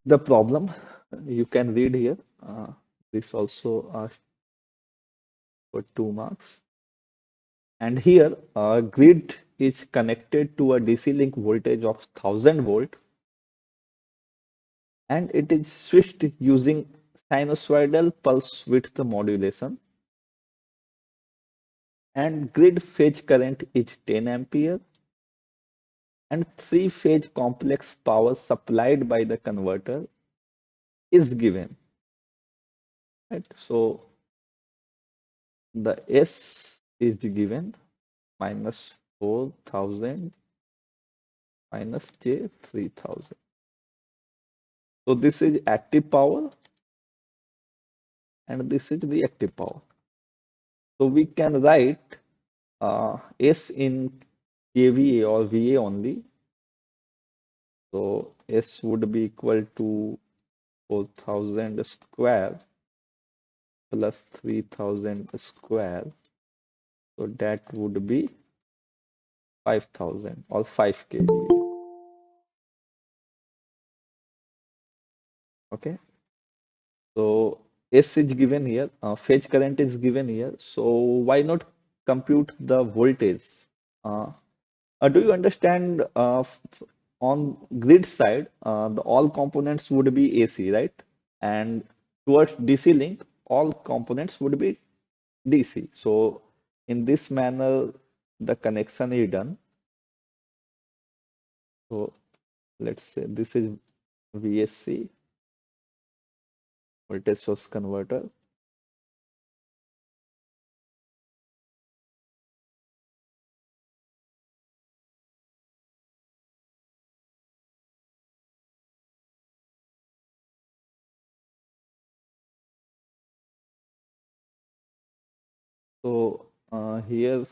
the problem you can read here. This also asked for 2 marks. And here, grid is connected to a DC link voltage of 1000 volt, and it is switched using sinusoidal pulse width modulation. And grid phase current is 10 ampere, and three-phase complex power supplied by the converter is given. Right? So the S is given minus 4000 minus J 3000. So this is active power and this is reactive power. So we can write S in kVA or VA only. So S would be equal to 4000 square plus 3000 square. So that would be 5000 or 5 kVA. Okay. So S is given here, phase current is given here. So why not compute the voltage? Uh, do you understand on grid side, all components would be AC, right? And towards DC link, all components would be DC. So in this manner, the connection is done. So let's say this is VSC, voltage source converter. So here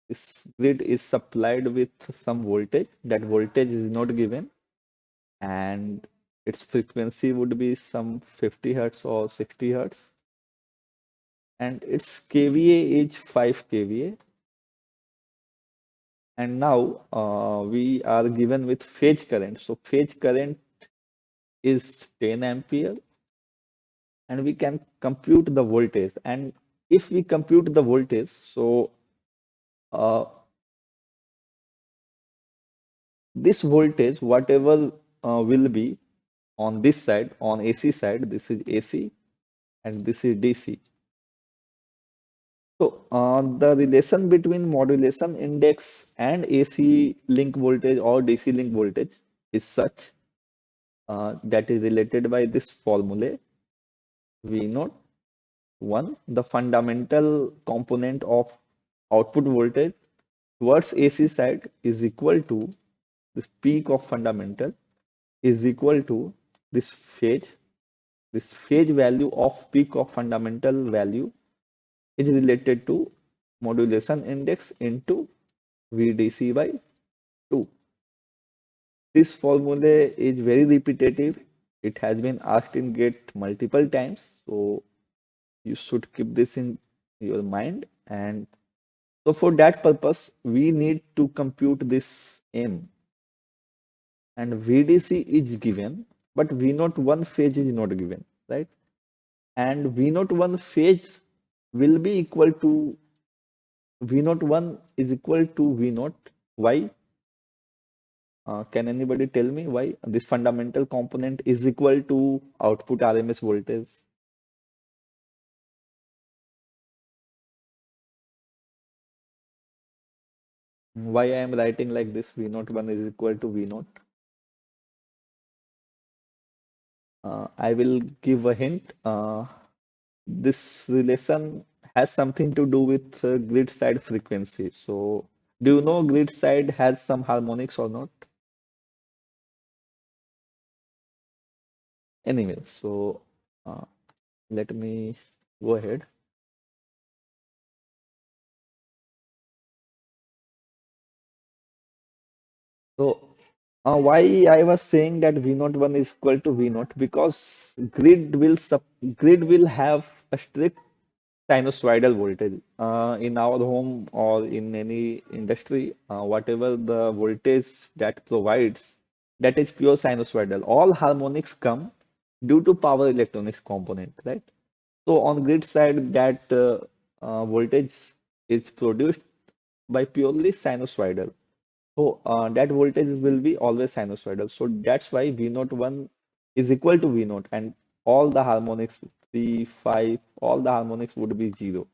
this grid is supplied with some voltage. That voltage is not given, and its frequency would be some 50 hertz or 60 hertz, and its kVA is 5 kVA. And now we are given with phase current. So phase current is 10 ampere, and we can compute the voltage. And if we compute the voltage, so uh, this voltage, whatever will be on this side, on AC side, this is AC and this is DC. So the relation between modulation index and AC link voltage or DC link voltage is such that is related by this formula V naught 1, the fundamental component of output voltage towards AC side is equal to this peak of fundamental is equal to this phase value of peak of fundamental value is related to modulation index into VDC by 2. This formula is very repetitive. It has been asked in GATE multiple times. So you should keep this in your mind. And so for that purpose, we need to compute this M. And VDC is given, but V naught 1 phase is not given, right? And V naught 1 phase will be equal to V naught 1 is equal to V naught. Why? Can anybody tell me why this fundamental component is equal to output RMS voltage? Why I am writing like this? V naught 1 is equal to V naught. I will give a hint. This relation has something to do with grid side frequency. So, do you know grid side has some harmonics or not? Anyway, so uh, let me go ahead. So, why I was saying that V naught 1 is equal to V naught because grid will have a strict sinusoidal voltage. In our home or in any industry, whatever the voltage that provides, that is pure sinusoidal. All harmonics come due to power electronics component, right? So on grid side, that voltage is produced by purely sinusoidal. So that voltage will be always sinusoidal. So that's why V naught 1 is equal to V naught, and all the harmonics 3, 5, all the harmonics would be 0.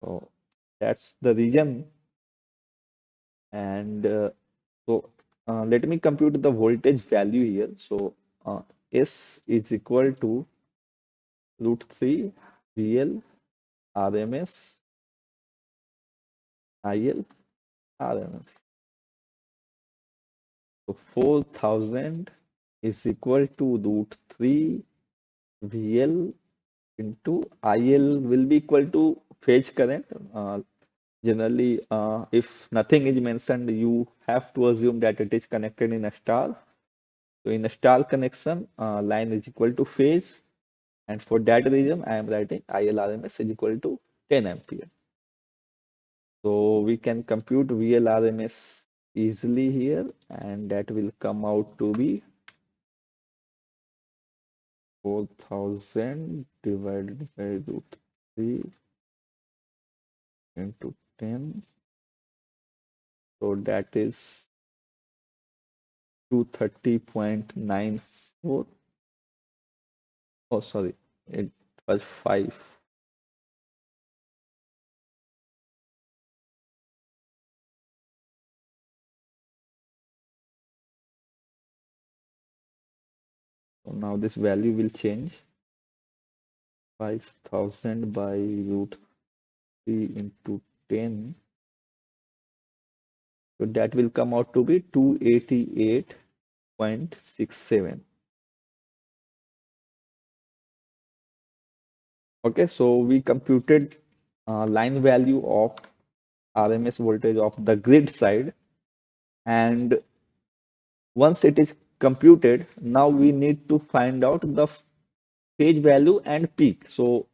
So that's the reason. And so let me compute the voltage value here. So S is equal to root 3 VL RMS IL RMS. So 4000 is equal to root 3 VL into IL will be equal to phase current. Generally, if nothing is mentioned, you have to assume that it is connected in a star. So in a star connection, line is equal to phase. And for that reason, I am writing IL RMS is equal to 10 ampere. So we can compute VL RMS easily here, and that will come out to be 4000 divided by root 3 into 10. So that is 230.94. Oh, sorry, it was 5. So now this value will change. 5000 by root 3 into 10. So that will come out to be 288.67. Okay, so we computed line value of RMS voltage of the grid side, and once it is computed, now we need to find out the phase value and peak. So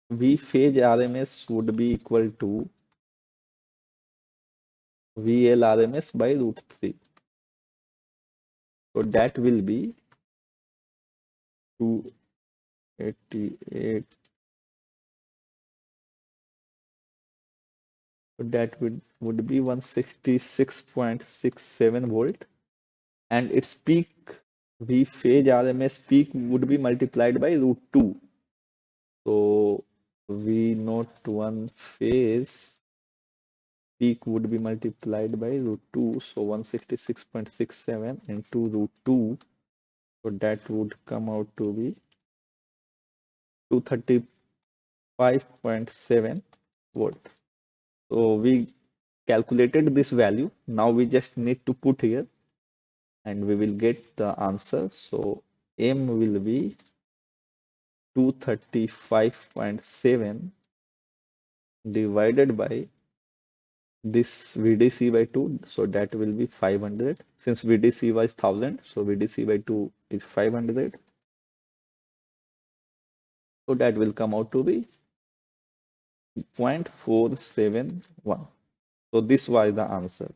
V phase RMS would be equal to VL RMS by root 3. So that will be 288. So that would be 166.67 volt, and its peak V phase RMS peak would be multiplied by root 2. So V naught 1 phase peak would be multiplied by root 2. So 166.67 into root 2. So that would come out to be 235.7 volt. So we calculated this value. Now we just need to put here and we will get the answer. So M will be 235.7 divided by this VDC by 2. So that will be 500. Since VDC was 1000, so VDC by 2 is 500. So that will come out to be 0.471. So this was the answer.